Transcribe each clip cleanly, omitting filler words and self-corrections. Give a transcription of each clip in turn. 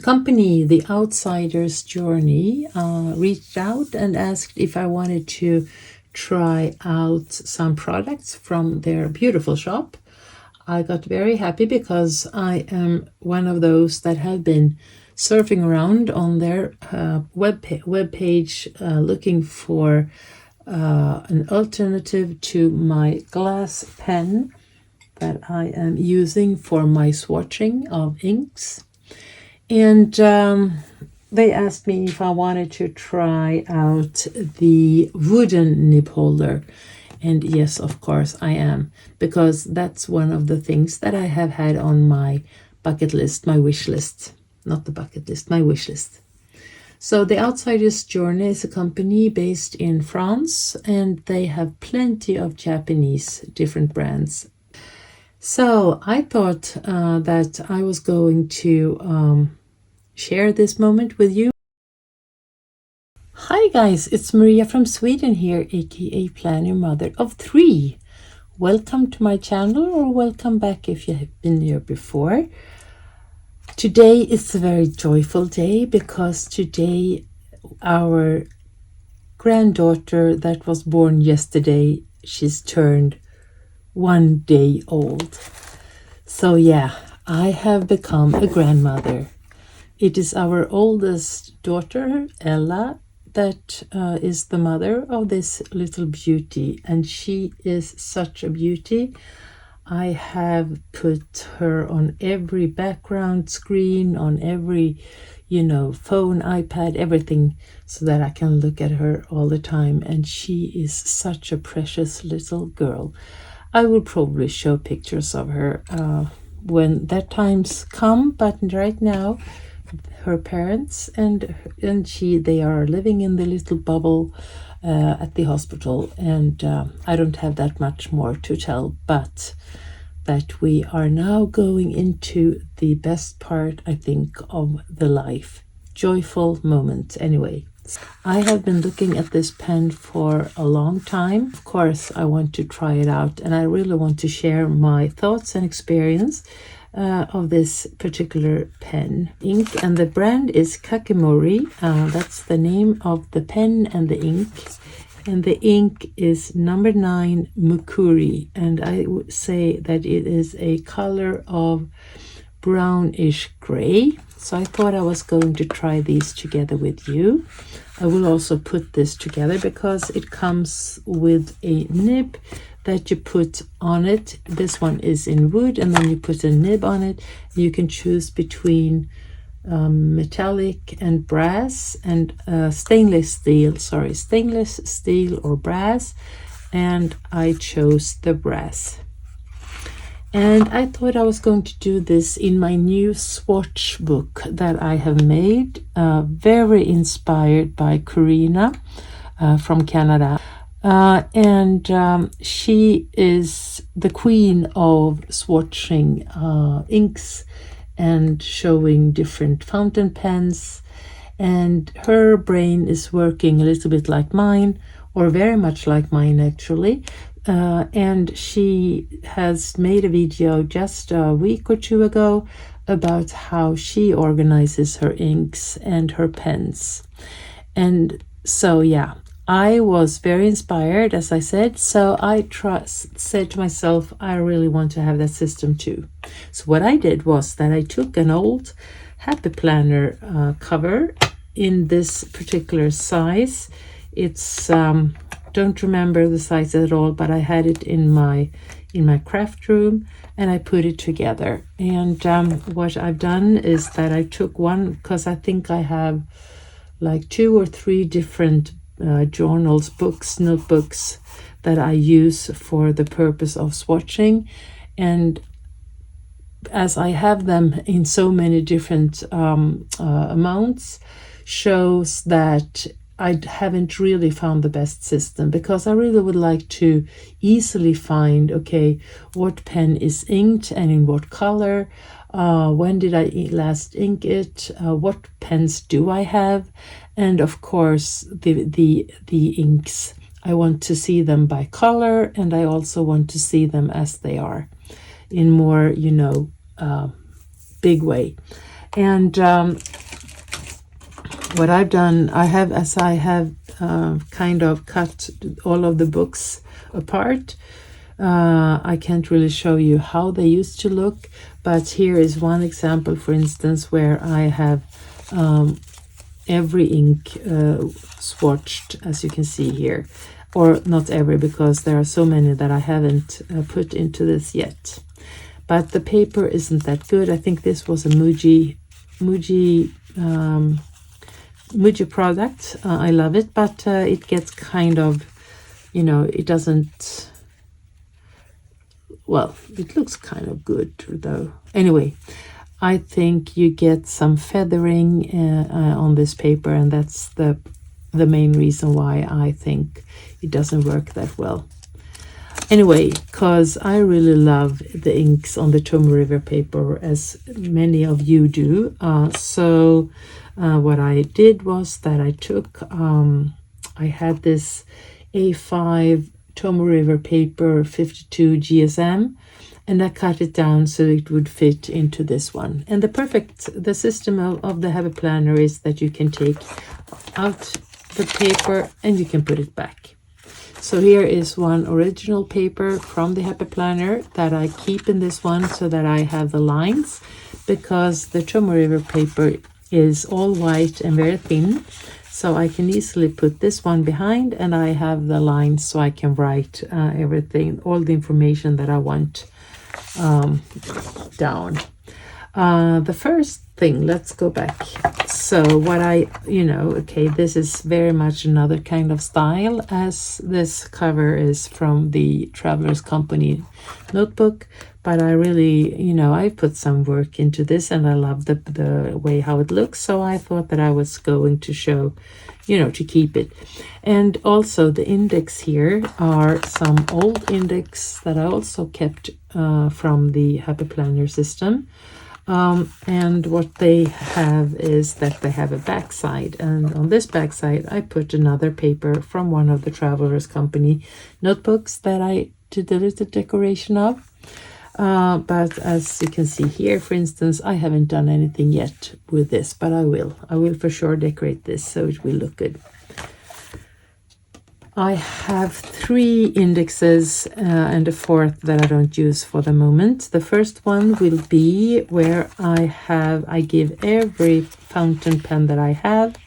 company, The Outsider's Journey, reached out and asked if I wanted to try out some products from their beautiful shop. I got very happy because I am one of those that have been surfing around on their web page looking for an alternative to my glass pen that I am using for my swatching of inks. And they asked me if I wanted to try out the wooden nib holder. And yes, of course I am, because that's one of the things that I have had on my bucket list, my wish list. Not the bucket list, my wish list. So The Outsider's Journey is a company based in France, and they have plenty of Japanese different brands. So I thought that I was going to share this moment with you. Hi guys, it's Maria from Sweden here, aka Planner Mother of 3. Welcome to my channel, or welcome back if you have been here before. Today is a very joyful day because today our granddaughter that was born yesterday, she's turned 1 day old. So yeah, I have become a grandmother. It is our oldest daughter, Ella, that is the mother of this little beauty, and she is such a beauty. I have put her on every background screen, on every, phone, iPad, everything, so that I can look at her all the time, and she is such a precious little girl. I will probably show pictures of her when that time's come, but right now her parents and she, they are living in the little bubble at the hospital, and I don't have that much more to tell, but that we are now going into the best part, I think, of the life. Joyful moment anyway. I have been looking at this pen for a long time. Of course, I want to try it out, and I really want to share my thoughts and experience of this particular pen. Ink, and the brand is Kakemori. That's the name of the pen and the ink. And the ink is number 9 Mukuri, and I would say that it is a color of brownish gray. So I thought I was going to try these together with you. I will also put this together because it comes with a nib that you put on it. This one is in wood, and then you put a nib on it. You can choose between metallic and brass and stainless steel or brass, and I chose the brass. And I thought I was going to do this in my new swatch book that I have made, very inspired by Karina from Canada. She is the queen of swatching inks and showing different fountain pens. And her brain is working a little bit like mine, or very much like mine actually. And she has made a video just a week or two ago about how she organizes her inks and her pens. And so yeah, I was very inspired, as I said, so I said to myself, I really want to have that system too. So what I did was that I took an old Happy Planner cover in this particular size. It's don't remember the size at all, but I had it in my craft room, and I put it together. And what I've done is that I took one, because I think I have like 2 or 3 different journals, books, notebooks that I use for the purpose of swatching. And as I have them in so many different amounts, shows that I haven't really found the best system, because I really would like to easily find, okay, what pen is inked and in what color, when did I last ink it, what pens do I have, and of course the inks. I want to see them by color, and I also want to see them as they are in more, big way. And what I've done, I have kind of cut all of the books apart. I can't really show you how they used to look, but here is one example, for instance, where I have every ink swatched, as you can see here. Or not every, because there are so many that I haven't put into this yet. But the paper isn't that good. I think this was a Muji product. I love it, but it gets kind of, you know, it doesn't, well, it looks kind of good though. Anyway, I think you get some feathering on this paper, and that's the main reason why I think it doesn't work that well. Anyway, because I really love the inks on the Tomoe River paper, as many of you do. So what I did was that I took, I had this A5 Tomoe River paper 52 GSM, and I cut it down so it would fit into this one. And the system of the Happy Planner is that you can take out the paper and you can put it back. So here is one original paper from the Happy Planner that I keep in this one so that I have the lines, because the Tomoe River paper is all white and very thin. So I can easily put this one behind, and I have the lines so I can write everything, all the information that I want down. The first thing, let's go back. So what okay, this is very much another kind of style, as this cover is from the Traveler's Company notebook, but I really, I put some work into this, and I love the way how it looks, so I thought that I was going to show, to keep it. And also the index here are some old index that I also kept from the Happy Planner system. And what they have is that they have a backside, and on this backside I put another paper from one of the Travelers Company notebooks that I did a little decoration of. But as you can see here, for instance, I haven't done anything yet with this, but I will for sure decorate this so it will look good. I have 3 indexes and a 4th that I don't use for the moment. The first one will be where I give every fountain pen that I have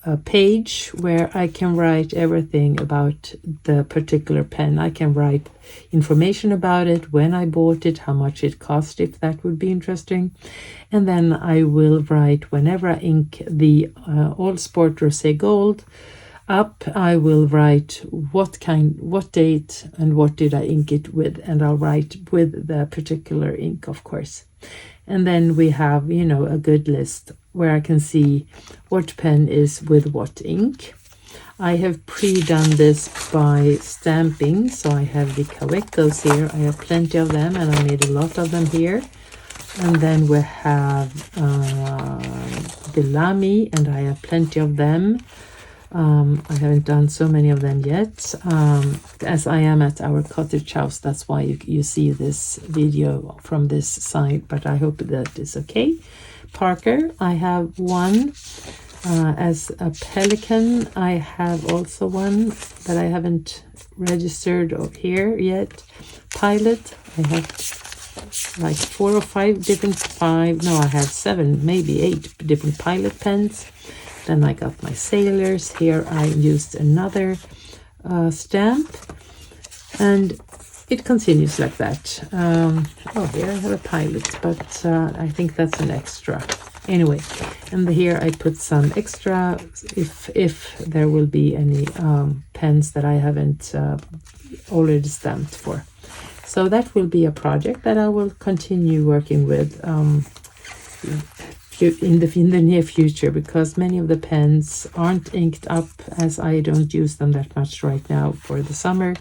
a page where I can write everything about the particular pen. I can write information about it, when I bought it, how much it cost, if that would be interesting. And then I will write, whenever I ink the All Sport Rosé Gold up, I will write what date and what did I ink it with, and I'll write with the particular ink, of course. And then we have, a good list where I can see what pen is with what ink. I have pre-done this by stamping, so I have the Kawekos here. I have plenty of them, and I made a lot of them here. And then we have the Lamy, and I have plenty of them. I haven't done so many of them yet, as I am at our cottage house. That's why you see this video from this side, but I hope that is okay. Parker, I have one. As a Pelican, I have also one that I haven't registered here yet. Pilot, I have like 4 or 5 different, I have 7, maybe 8 different Pilot pens. Then I got my sailors. Here I used another stamp, and it continues like that. Here I have a Pilot, but I think that's an extra. Anyway, and here I put some extra if there will be any pens that I haven't already stamped for. So that will be a project that I will continue working with in the near future, because many of the pens aren't inked up, as I don't use them that much right now for the summer,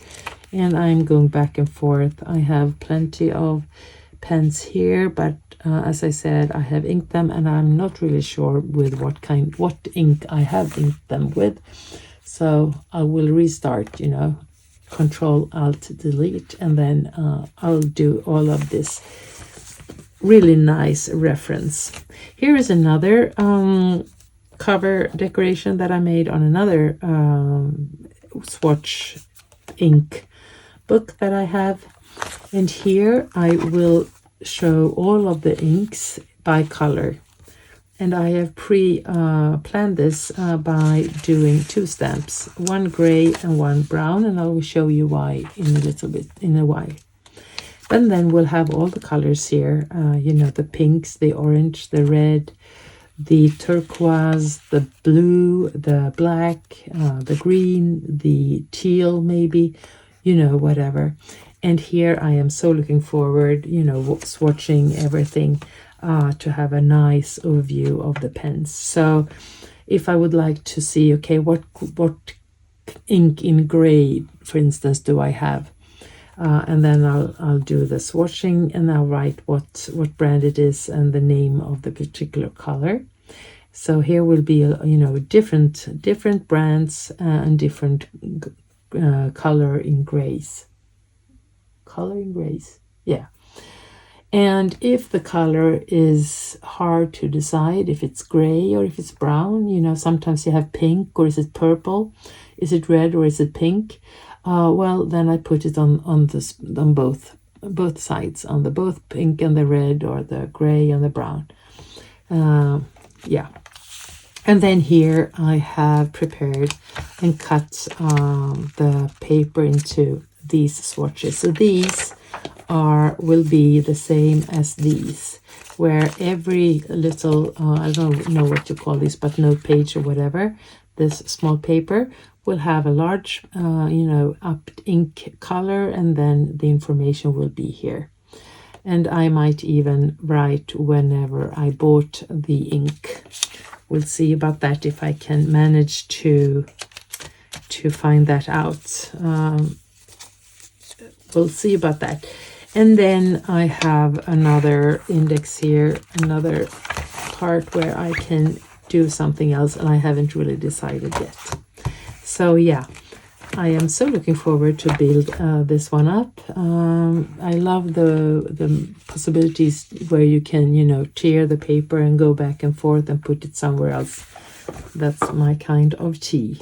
and I'm going back and forth. I have plenty of pens here, but as I said, I have inked them, and I'm not really sure with what ink I have inked them with. So I will restart, Control Alt Delete, and then I'll do all of this really nice reference. Here is another cover decoration that I made on another swatch ink book that I have. And here I will show all of the inks by color. And I have planned this by doing 2 stamps, one gray and one brown, and I will show you why in a while. And then we'll have all the colors here, you know, the pinks, the orange, the red, the turquoise, the blue, the black, the green, the teal maybe, you know, whatever. And here I am so looking forward, you know, swatching everything to have a nice overview of the pens. So if I would like to see, okay, what ink in gray, for instance, do I have? And then I'll do the swatching, and I'll write what brand it is and the name of the particular color. So here will be, you know, different brands and different color in grays. Color in grays, yeah. And if the color is hard to decide, if it's gray or if it's brown, you know, sometimes you have pink, or is it purple? Is it red or is it pink? Well, then I put it on both sides, on the both pink and the red, or the gray and the brown. Yeah. And then here I have prepared and cut the paper into these swatches. So these will be the same as these, where every little, I don't know what you call this, but note page or whatever, this small paper will have a large, you know, up ink color, and then the information will be here. And I might even write whenever I bought the ink. We'll see about that, if I can manage to find that out. We'll see about that. And then I have another index here, another part where I can do something else, and I haven't really decided yet. So yeah, I am so looking forward to build this one up. I love the possibilities where you can, you know, tear the paper and go back and forth and put it somewhere else. That's my kind of tea.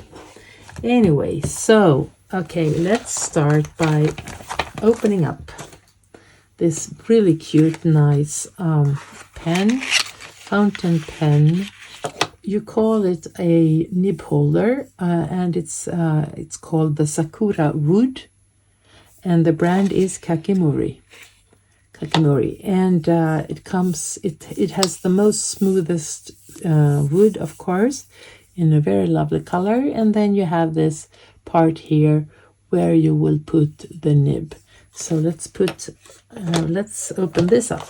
Anyway, so okay, let's start by opening up this really cute, nice pen, fountain pen. You call it a nib holder, and it's called the Sakurra wood, and the brand is Kakimori. And it has the most smoothest wood, of course, in a very lovely color. And then you have this part here where you will put the nib. So let's open this up,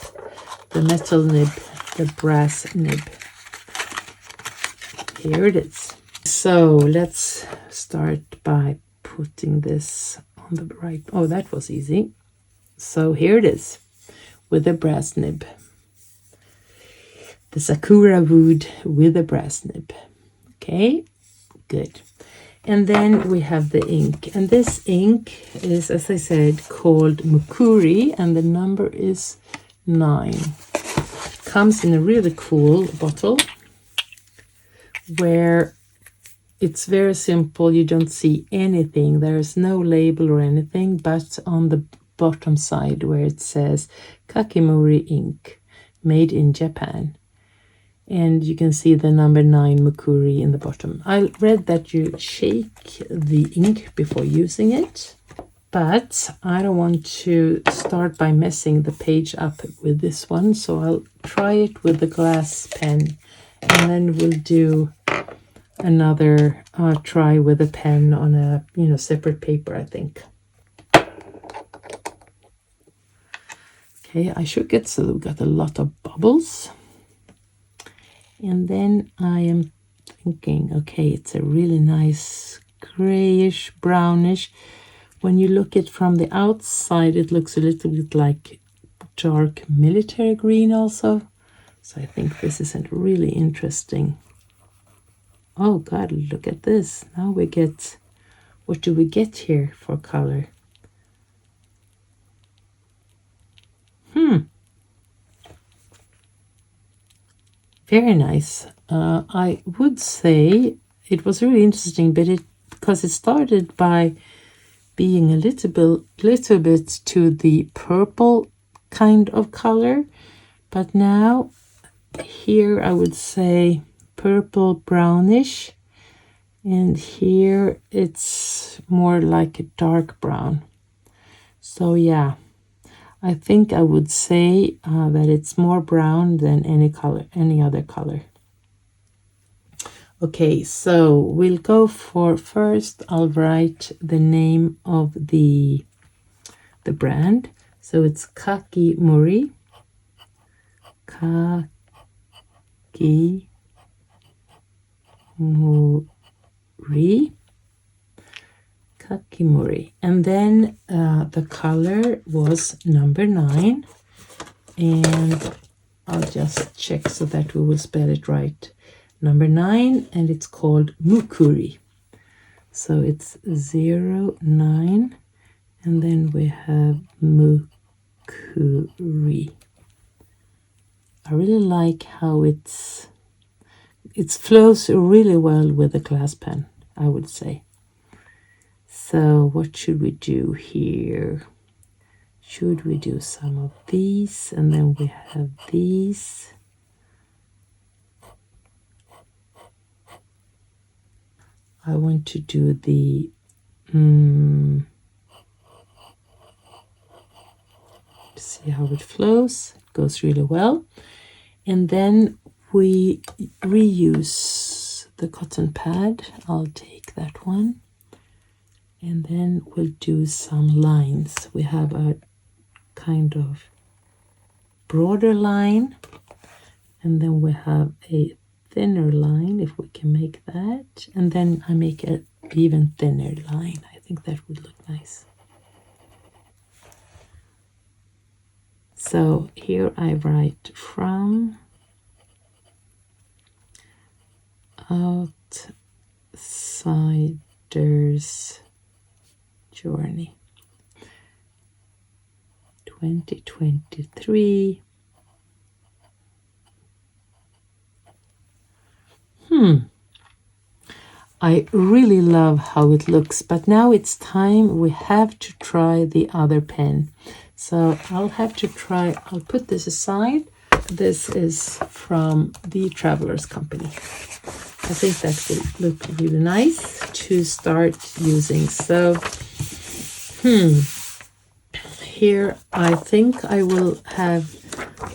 the metal nib, the brass nib. Here it is. So let's start by putting this on the right. Oh, that was easy. So here it is with the brass nib. The Sakurra wood with the brass nib. Okay, good. And then we have the ink. And this ink is, as I said, called Mukuri, and the number is 9. Comes in a really cool bottle, where it's very simple. You don't see anything. There is no label or anything, but on the bottom side where it says Kakimori ink, made in Japan. And you can see the number 9 Mukuri in the bottom. I read that you shake the ink before using it, but I don't want to start by messing the page up with this one, so I'll try it with the glass pen, and then we'll do another try with a pen on a, you know, separate paper, I think. Okay, I shook it, so we got a lot of bubbles. And then I am thinking, okay, it's a really nice grayish, brownish. When you look at it from the outside, it looks a little bit like dark military green also. So I think this is really interesting. Oh God, look at this. Now we get, what do we get here for color? Very nice. I would say it was really interesting, but because it started by being a little bit to the purple kind of color, but now here I would say purple brownish, and here it's more like a dark brown. So yeah, I think I would say that it's more brown than any other color. Okay, so we'll go for first. I'll write the name of the brand. So it's Kakimori. Kakimori. Kakimori. And then the color was number 9. And I'll just check so that we will spell it right. Number 9, and it's called Mukuri. So it's 09, and then we have Mukuri. I really like how it flows really well with the glass pen, I would say. So what should we do here? Should we do some of these, and then we have these? I want to do the see how it flows. It goes really well. And then we reuse the cotton pad. I'll take that one. And then we'll do some lines. We have a kind of broader line, and then we have a thinner line, if we can make that, and then I make an even thinner line. I think that would look nice. So here I write from Outsider's Journey 2023. I really love how it looks, but now it's time we have to try the other pen. So I'll have to try, I'll put this aside. This is from the Travelers Company. I think that will look really nice to start using. So, here I think I will have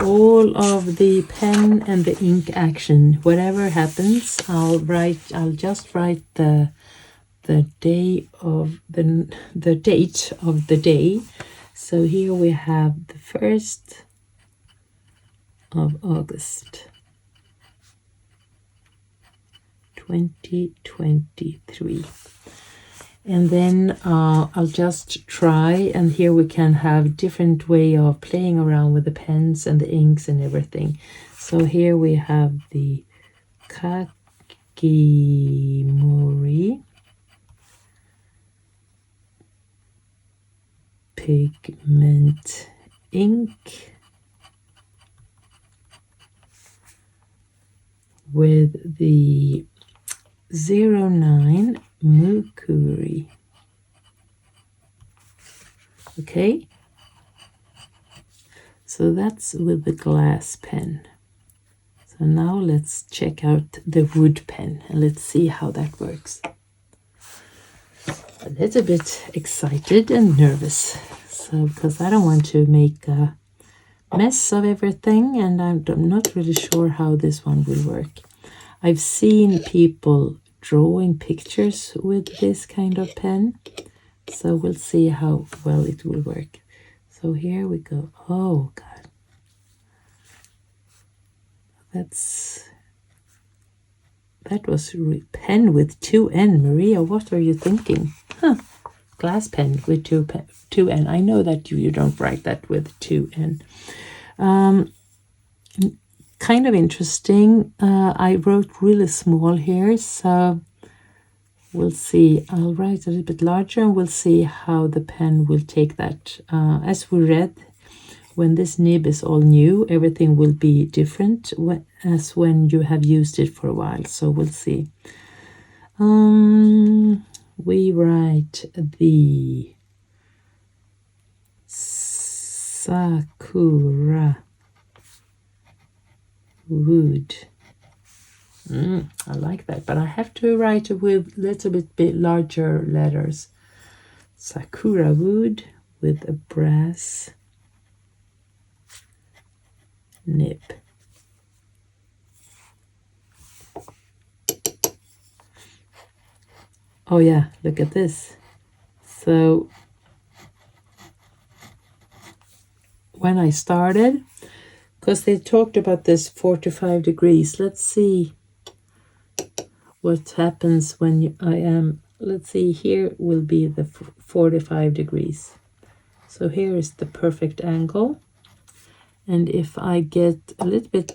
all of the pen and the ink action. Whatever happens, I'll just write the day of the date of the day. So here we have the 1st of August 2023. And then I'll just try, and here we can have different way of playing around with the pens and the inks and everything. So here we have the Kakimori pigment ink with the 09 Mukuri. Okay, so that's with the glass pen. So now let's check out the wood pen and let's see how that works. A little bit excited and nervous, so because I don't want to make a mess of everything, and I'm not really sure how this one will work. I've seen people drawing pictures with this kind of pen, so we'll see how well it will work. So here we go. Oh God, that was pen with 2 N. Maria, what are you thinking? Glass pen with 2 N. I know that you don't write that with 2 N. Kind of interesting. I wrote really small here, so we'll see. I'll write a little bit larger, and we'll see how the pen will take that. As we read, when this nib is all new, everything will be different as when you have used it for a while. So we'll see. We write the Sakurra wood. I like that, but I have to write it with a little bit larger letters. Sakurra wood with a brass nib. Oh yeah, look at this. So when I started, because they talked about this 45 degrees, let's see what happens when I am, let's see, here will be the 45 degrees. So here is the perfect angle. And if I get a little bit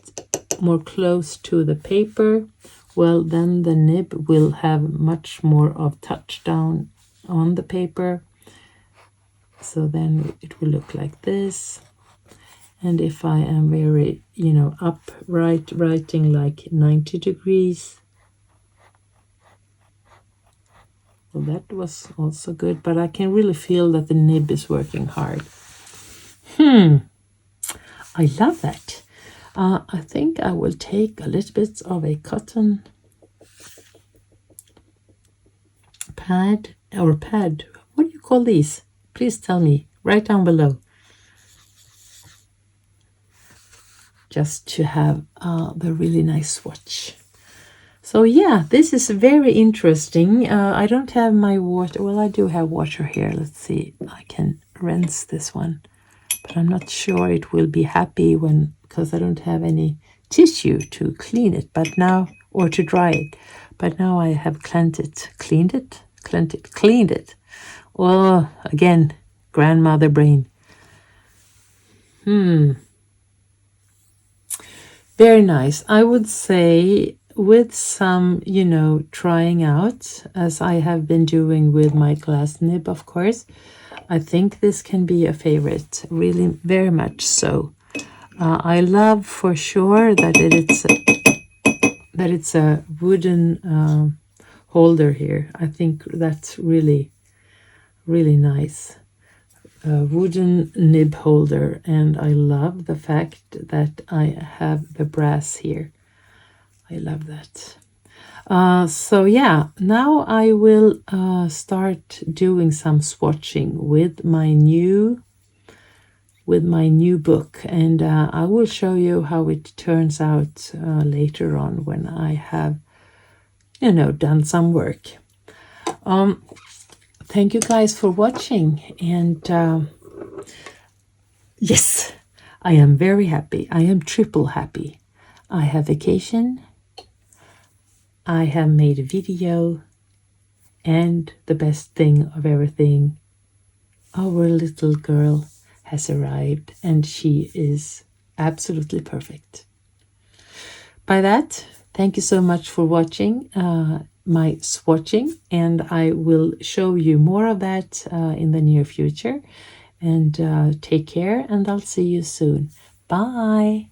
more close to the paper, well, then the nib will have much more of touch down on the paper. So then it will look like this. And if I am very, upright, writing like 90 degrees, well, that was also good, but I can really feel that the nib is working hard. I love that. I think I will take a little bit of a cotton pad. What do you call these? Please tell me. Write down below. Just to have the really nice swatch. So yeah, this is very interesting. I don't have my water. Well, I do have water here. Let's see. I can rinse this one. But I'm not sure it will be happy because I don't have any tissue to clean it, but now, or to dry it. But now I have cleaned it. Oh, again, grandmother brain. Very nice. I would say with some, trying out, as I have been doing with my glass nib, of course, I think this can be a favorite, really very much so. I love for sure that it's a wooden holder here. I think that's really, really nice. A wooden nib holder, and I love the fact that I have the brass here. I love that. So yeah, now I will start doing some swatching with my new book, and I will show you how it turns out later on when I have done some work. Thank you guys for watching, and yes, I am very happy. I am triple happy. I have vacation, I have made a video, and the best thing of everything, our little girl has arrived, and she is absolutely perfect. By that, thank you so much for watching my swatching, and I will show you more of that in the near future. And take care, and I'll see you soon. Bye.